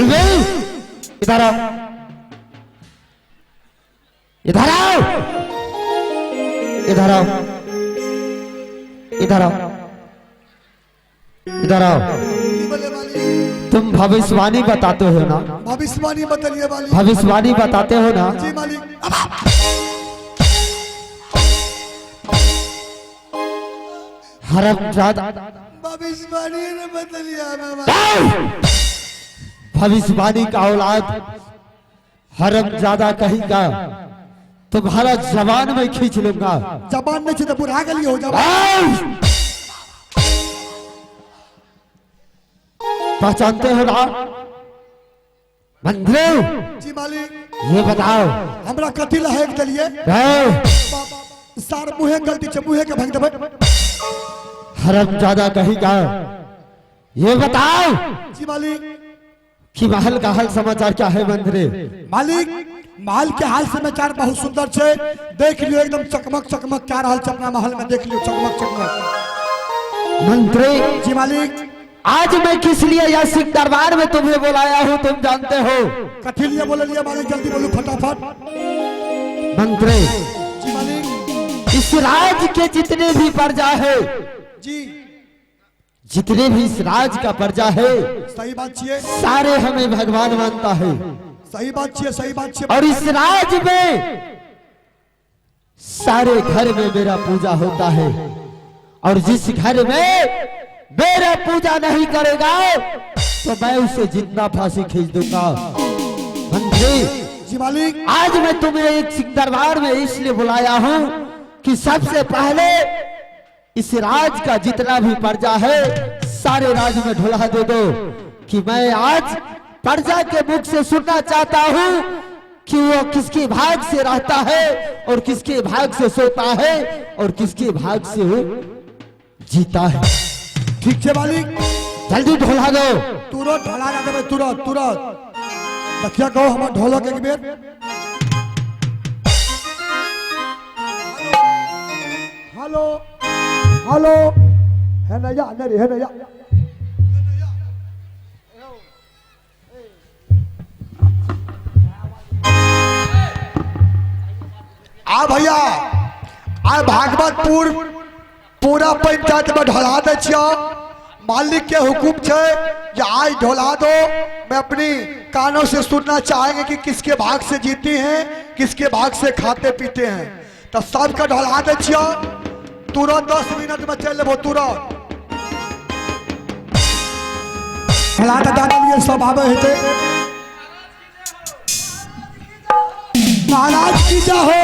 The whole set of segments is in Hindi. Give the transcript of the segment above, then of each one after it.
बलवीर इधर आओ, इधर आओ, इधर आओ, इधर आओ, इधर आओ। तुम भविष्यवाणी बताते हो ना? भविष्यवाणी बतलिए वाली। भविष्यवाणी बताते हो ना? जी मालिक। हरामजादा भविष्यवाणी ने बतलिया भविष्यवाणी का औलाद, हरामजादा कहीं का, तुम्हारा जबान में खींच लूंगा। जबान में तो बुढ़ा गली हो जबान। पहचानते हो ना मंत्री? जी मालिक। ये बताओ हमरा कथी लहेक दलिए? सार मुहे गलती से मुहे के भाग देबे। हरामजादा कहीं का, ये बताओ जी मालिक। कि महल का हाल समाचार क्या है मंत्री? मालिक महल के हाल समाचार बहुत सुंदर छे। देख लियो एकदम चकमक चकमक क्या रहल छे अपना महल में, देख लियो चकमक चकमक। मंत्री जी मालिक। आज मैं किस लिए यह सिंह दरबार में तुम्हें बुलाया हूँ तुम जानते हो? कथी लिए बोले लिए मालिक? जल्दी बोलो फटाफट। मंत्री जी मालिक। इस राज के जितने भी प्रजा है, जी जितने भी इस राज का प्रजा है, सही बात छिए। सारे हमें भगवान मानता है। सही बात छिए, सही बात छिए। और इस राज में सारे घर में मेरा पूजा होता है, और जिस घर में मेरा पूजा नहीं करेगा तो मैं उसे जिंदा फांसी खींच दूंगा। मंत्री जी मालिक। आज मैं तुम्हें एक सिंह दरबार में इसलिए बुलाया हूं कि सबसे पहले इस राज का जितना भी प्रजा है सारे राज में ढोला दे दो कि मैं आज प्रजा के मुख से सुनना चाहता हूं कि वो किसके भाग से रहता है और किसके भाग से सोता है और किसके भाग से वो जीता है। ठीक है मालिक। जल्दी ढोला दो। तुरंत ढोला ना देबे, तुरंत तुरंत। देखिए कहो हमार ढोलक एक बेर। हेलो हेलो है नया नहीं है नया। आ भैया आ भागवतपुर पूरा पंचायत में ढोला दे छिया। मालिक के हुकुम छे कि आज ढोला दो। मैं अपनी कानों से सुनना चाहेंगे कि किसके भाग से जीती हैं, किसके भाग से खाते पीते हैं। तो सबका ढोला दे छिया। तुरंत 10 मिनट में चल लेबो तुरंत। ढोला तो जाने लिए सब आवे हेते। महाराज की जय हो।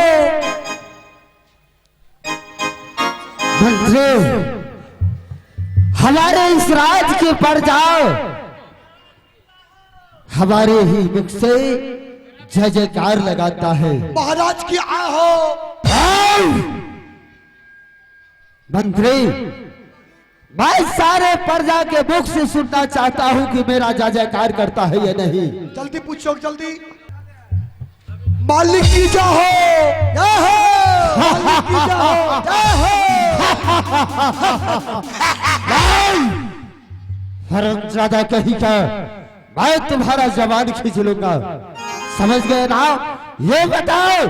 मंत्री हमारे इस राज के प्रजा हमारे ही मुख से जय जयकार लगाता है। महाराज की आय हो। मंत्री मैं सारे प्रजा के मुख से सुनना चाहता हूं कि मेरा जय जयकार करता है या नहीं। जल्दी पूछो जल्दी। मालिक की जय हो। जय हो। मालिक की जय हो। जय हो। हरामजादा कहीं का, मैं तुम्हारा जबान खींच लूंगा। समझ गए ना? ये बताओ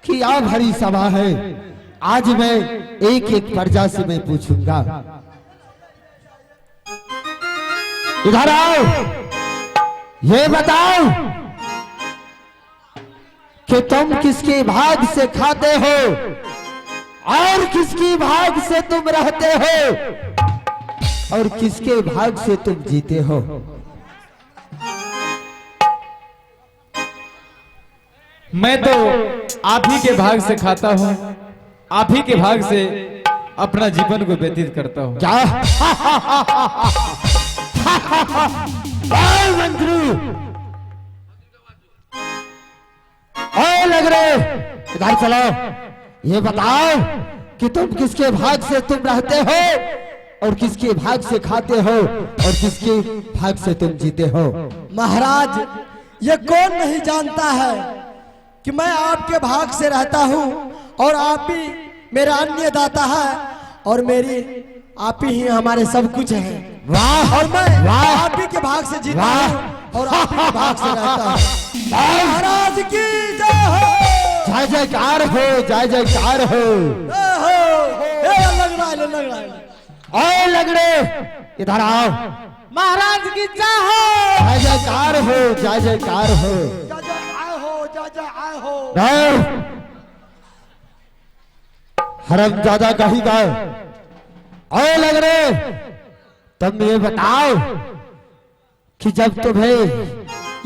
कि आप हरी सभा है, आज मैं एक एक प्रजा से मैं पूछूंगा। इधर आओ। ये बताओ कि तुम किसके भाग से खाते हो और किसकी भाग से तुम रहते हो और किसके भाग से तुम जीते हो। मैं तो आप ही के भाग से खाता हूँ, आप ही के भाग से अपना जीवन को व्यतीत करता हूँ। क्या मंत्री लग रहे? इधर चलो। ये बताओ कि तुम किसके भाग से तुम रहते हो और किसके भाग से खाते हो और किसके भाग से तुम जीते हो। महाराज ये कौन नहीं जानता है कि मैं आपके भाग से रहता हूँ और आप ही मेरा अन्नदाता है और मेरी आप ही हमारे सब कुछ है। वाह और मैं वाह आप ही के भाग से जीता वाह। हूं और आप ही के भाग से रहता हूं। महाराज की जय हो। जय जयकार हो, जय जयकार हो। लग रहा है, लग रहा है। ओए लगड़े इधर आओ। महाराज की जय हो। जय जयकार हो, जय जयकार हो। जा जा आए हो, जा जा आए हो। हरम ज्यादा कही गए। ओए लगड़े तुम ये बताओ कि जब तुम्हें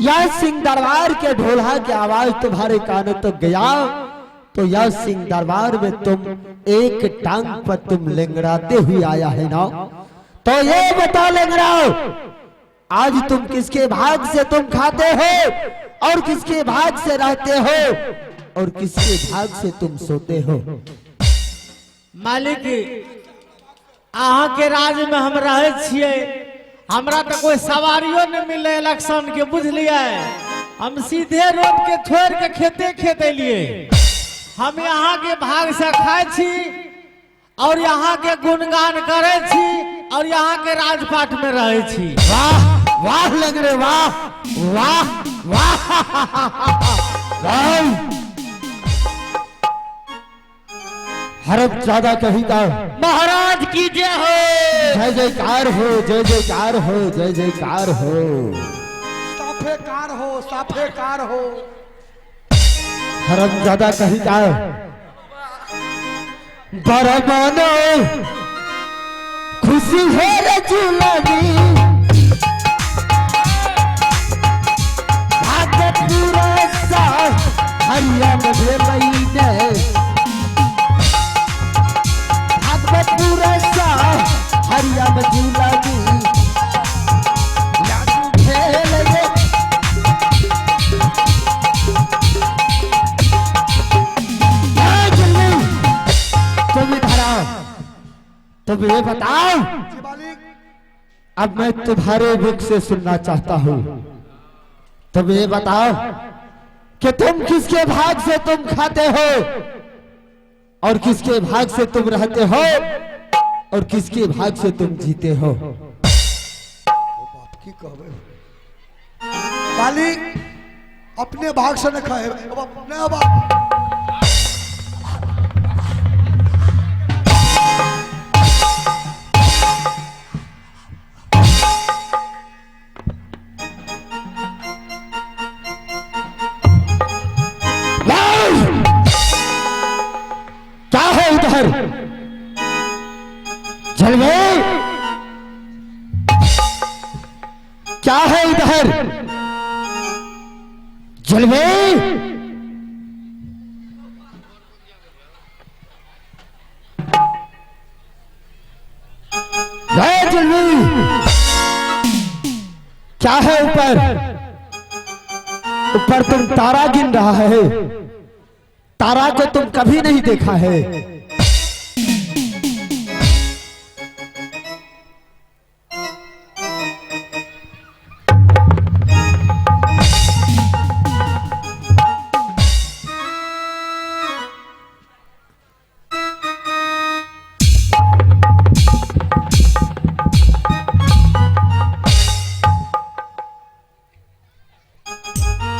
यह सिंह दरबार के ढोलहा की आवाज तुम्हारे कानों तक गया तो यह सिंह दरबार में तुम एक टांग पर तुम लेंगड़ाते हुए आया है ना, तो ये बताओ लेंगड़ाओ, आज तुम किसके भाग से तुम खाते हो और किसके भाग से रहते हो और किसके भाग से तुम सोते हो? मालिक अहाँ के राज में हम रहे छिए, हमरा तो कोई सवारियों नहीं मिले इलेक्शन के, बुझलिए। हम सीधे रोड के छोड़ के खेते खेते लिए हम यहाँ के भाग से खाए छी और यहाँ के गुणगान करे छी और यहाँ के राजपाट में रहे छी। वाह वाह लग रहे, वाह वाह वाह। हरब ज्यादा कही का महाराज की जय हो। जय जयकार हो, जय जयकार हो, जय जयकार हो। साफेकार हो, साफेकार हो। हरब ज्यादा कही का बरमानो खुशी है रे चुलनी भाग्य पूरा सा हरिया में महीने पूरा सा हरिया में झूलानी लाडू खेल रे तुम इधर आओ। तुम ये बताओ, जी मालिक। अब मैं तुम्हारे मुख से सुनना चाहता हूँ। तुम ये बताओ कि तुम किसके भाग से तुम खाते हो और किसके भाग से तुम रहते हो और किसके भाग से तुम जीते हो? बात की कहबे मालिक, अपने भाग से न खाए अपने बात। क्या है इधर जलवे? क्या है इधर जलवे? जलवे क्या है ऊपर? ऊपर तुम तारा गिन रहा है, तारा को तुम कभी नहीं देखा है।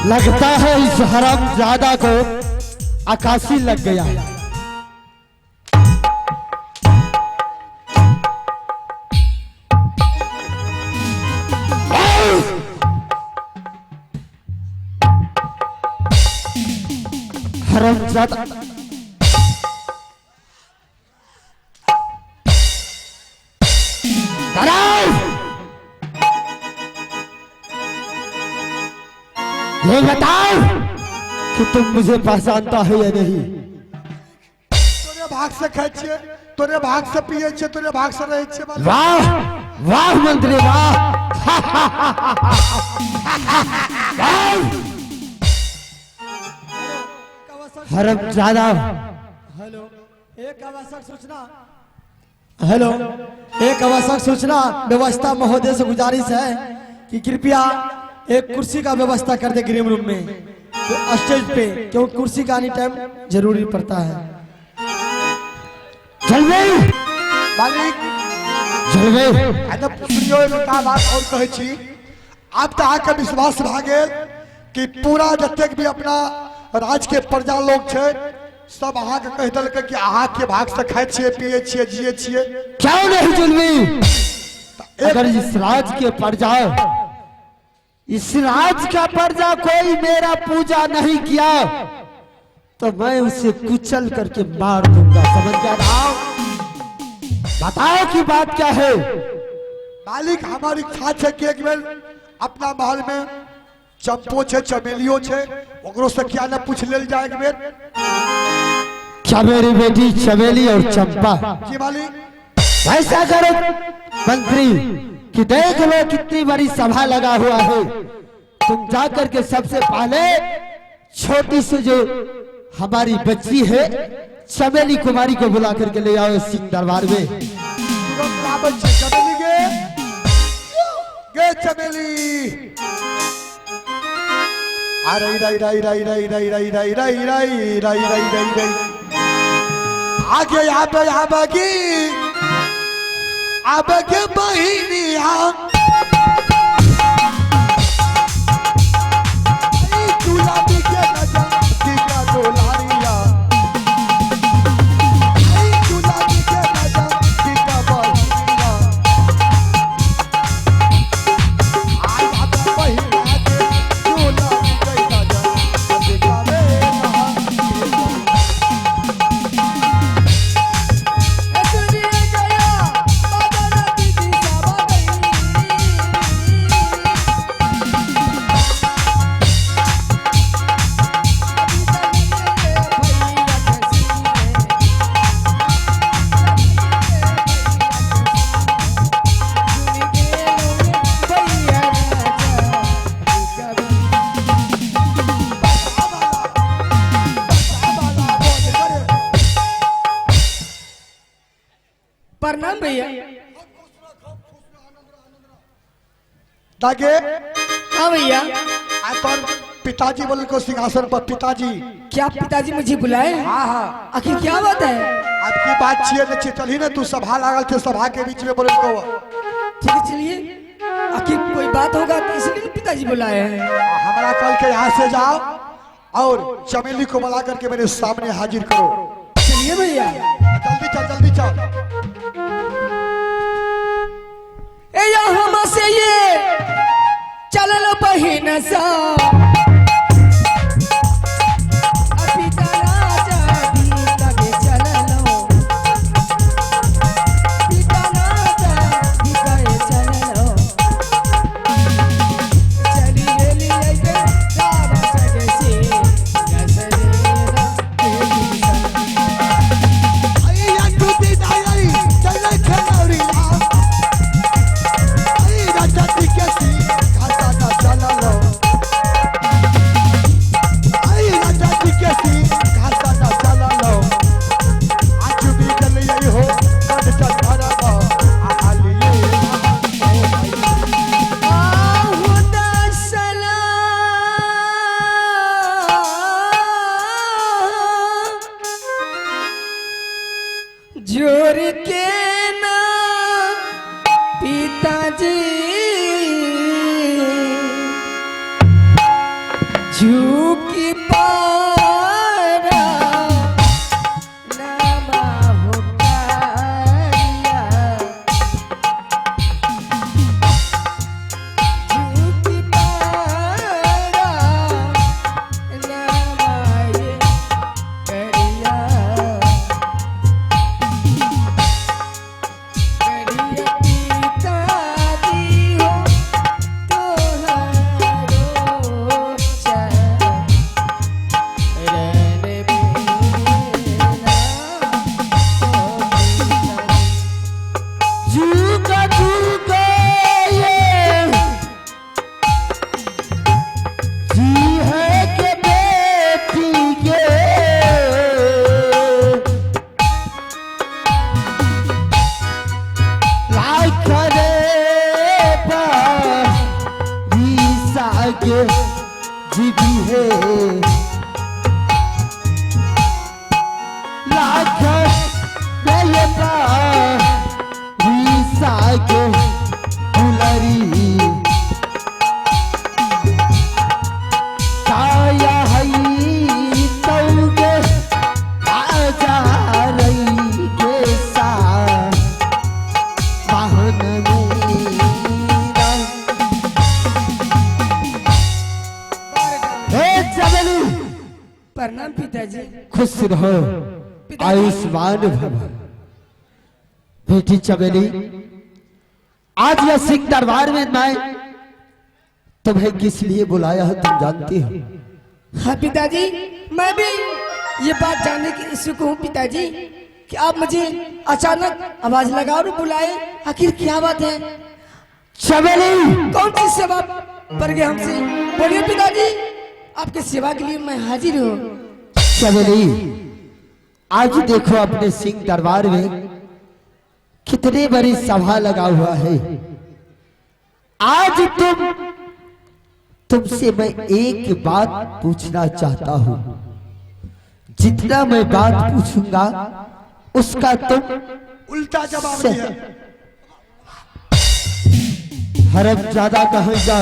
लगता है इस हरामजादा को आकाशी लग गया। हरामजादा ये बताओ कि तुम मुझे पहचानता है या नहीं? तोरे भाग से खाए छे, तोरे भाग से पिए छे, तोरे भाग से रहे छे। वाह वाह मंत्री वाह। हरामजादा। हेलो, एक आवश्यक सूचना। हेलो, एक आवश्यक सूचना। व्यवस्था महोदय से गुजारिश है कि कृपया एक कुर्सी का व्यवस्था कर दे ग्रीन रूम में, तो स्टेज पे, क्योंकि कुर्सी का एनी टाइम जरूरी पड़ता है। चल गई मालिक जलवे एकदम सुनियो एकटा बात और कहै छी आप तो आके विश्वास भा गेल कि पूरा जतेक भी अपना राज के प्रजा लोग छे सब अहाँ के कह देलकै कि अहाँ के भाग से खाए छिए पिए छिए जिए छिए। क्यों नहीं जुल्मी? अगर इस राज के प्रजा, इस राज का प्रजा कोई मेरा पूजा नहीं किया तो मैं उसे कुचल करके मार दूंगा, समझ गया ना? बताओ कि बात क्या है? मालिक हमारी इच्छा है कि एक बेर अपना महल में चंपो छे चमेलियो छे ओकरो से क्या न पूछ लेल जाए एक बेर। क्या मेरी बेटी चमेली और चंपा? जी मालिक। ऐसा करो मंत्री कि देख लो कितनी बड़ी सभा लगा हुआ है, तुम जाकर के सबसे पहले छोटी सी जो हमारी बच्ची है चमेली कुमारी को बुला करके ले आओ सिंह दरबार में। चमेली गे चमेली आ रही रही रही रही रही रही रही रही रही रही रही रही रही रही आगे आबगी आबगे बहिनिया गुलाबी के नजर दिखा डोलारिया गुलाबी के नजर दिखा बहिनिया आज आबे बहिनिया के गुलाबी के नजर दिखा रे प्रणाम भैया। दागे हाँ भैया। अपन पिताजी बोल को सिंहासन पर पिताजी। क्या पिताजी मुझे बुलाए? हाँ हाँ आखिर क्या बात है? आपकी बात छिए न चितल ही ना तू सभा लागल थे सभा के बीच में बोले को ठीक है चलिए, आखिर कोई बात होगा तो इसलिए पिताजी बुलाए हैं। हमारा कल के यहाँ से जाओ और चमेली को बुला करके मेरे सामने हाजिर करो। चलिए भैया। जल्दी चल जल्दी चल। ए हम से ये चलल बहिन सा जोर के ना पिताजी झुकी पारा नामा हुकारिया झुकी पारा नामा ये करिया जीवी है लाख सागे दुलरी काया हई तौगे आजा रही के सा वाहन मेरा हे चमेली प्रणाम पिताजी। खुश रहो आयुष्मान भव। बेटी चमेली आज यह सिंह दरबार में मैं तुम्हें किस लिए बुलाया है तुम जानती हो? हाँ पिताजी, मैं भी ये बात जानने की इच्छुक हूँ पिताजी कि आप मुझे अचानक आवाज लगा और बुलाए, आखिर क्या बात है? चमेली कौन सी सेवा पर गए हमसे? बोलिए पिताजी, आपके सेवा के लिए मैं हाजिर हूँ। चमेली आज देखो अपने सिंह दरबार में कितनी बड़ी सभा लगा हुआ है। आज तुमसे मैं एक बात पूछना चाहता हूं। जितना मैं बात पूछूंगा उसका तुम उल्टा जवाब से- दिया। हरम ज्यादा कहेगा।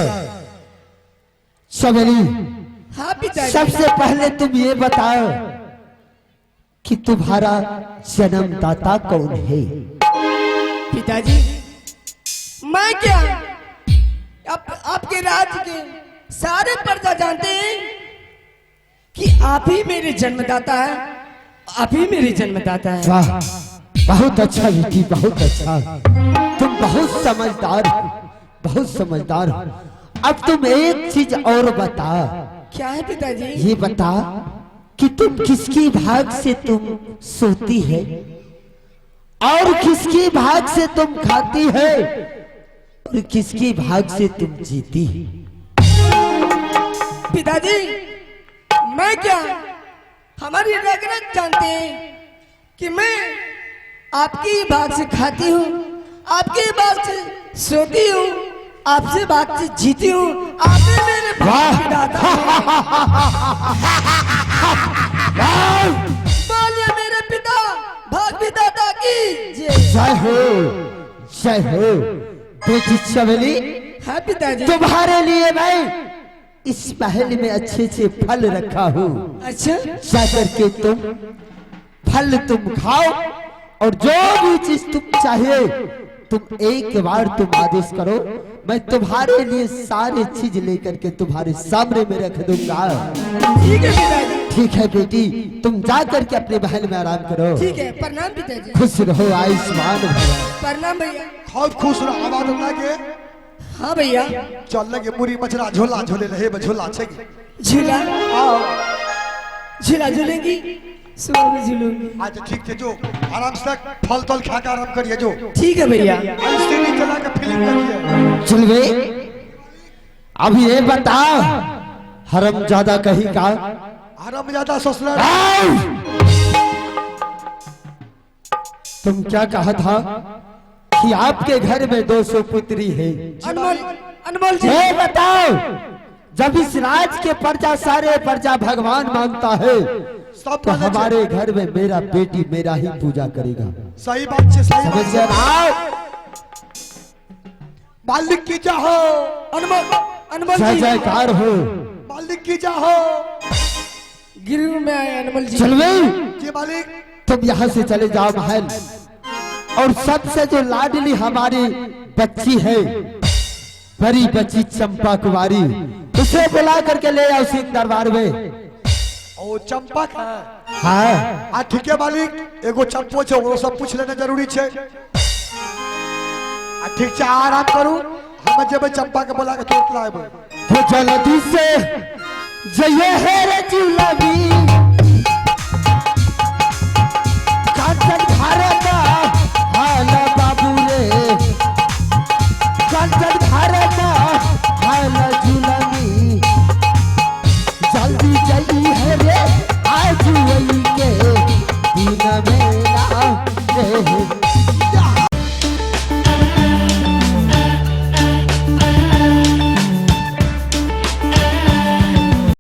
चमेली हाँ पिताजी। सबसे पहले तुम ये बताओ कि तुम्हारा जन्मदाता कौन है? पिताजी, मैं क्या आपके राज्य के सारे प्रजा जानते हैं कि आप ही मेरे जन्मदाता है, आप ही मेरे जन्मदाता है। वाह, बहुत अच्छा बेटी, बहुत अच्छा। तुम बहुत समझदार हो, बहुत समझदार हो। अब तुम एक चीज और बता। क्या है पिताजी? ये बता कि तुम किसकी भाग से तुम सोती है और किसकी भाग से तुम खाती है और किसकी भाग से तुम जीती है? पिताजी, मैं क्या हमारी रगरग जानते हैं कि मैं आपकी बात से खाती हूँ, आपकी बात से सोती हूँ, आपसे बात से जीती हूँ। आप ही मेरे भाग विधाता हैं। बोलिए मेरे पिता भाग विधाता की जय। जय हो, जय हो। बेटी चमेली, हाँ पिताजी। तुम्हारे लिए मैं इस महल में अच्छे से फल रखा हूँ। अच्छा, जाकर के तुम फल तुम खाओ और जो भी चीज तुम चाहिए तुम एक बार तुम आदेश करो, मैं तुम्हारे लिए सारे चीज लेकर के तुम्हारे सामने में रख दूंगा। ठीक है पिताजी। ठीक है बेटी, तुम जाकर के अपने महल में आराम करो। ठीक है, प्रणाम पिताजी। खुश रहो आयुष्मान भव। प्रणाम भैया। बहुत खुश रहो। आवाज लगे हाँ भैया। चल लगे मुरी मछरा झोला झोले रहे झोला छे झूला झूला झूलेंगी, सुबह में झूलूंगी। आज ठीक है जो आराम से फल तल खा के आराम करिए जो। ठीक है भैया। ऐसे नहीं चला के फिल्म करिए। चल बे, अब ये बता हरम ज्यादा कहीं का आराम ज्यादा ससुराल। तुम क्या कहा था कि आपके घर में 200 पुत्री है? अनमोल, अनमोल जी। ये बताओ, जब इस राज के प्रजा सारे प्रजा भगवान मानता है सब तो माने छे। हमारे घर में मेरा बेटी मेरा ही पूजा करेगा। सही बात छे, सही समझ बात छे। आओ। मालिक की चाहो, अनमोल, अनमोल जय जी। जयकार हो। मालिक की चाहो। गिरु में आए अनमोल जी। चलवे, जी मालिक। तुम यहाँ से चले जाओ महल और सबसे जो लाडली हमारी बच्ची है, बड़ी बच्ची चंपा कुमारी, उसे बुला करके ले आओ सिंह दरबार में। ओ चंपक है। हाँ, आ ठीक है मालिक, एगो चंपो छे वो सब पूछ लेना जरूरी छे। आ ठीक छे, आराम करू। हम जेबे चंपा के बुला के तुरंत लाएबे। हो जल्दी से जय है रे जुलमी काटन भारत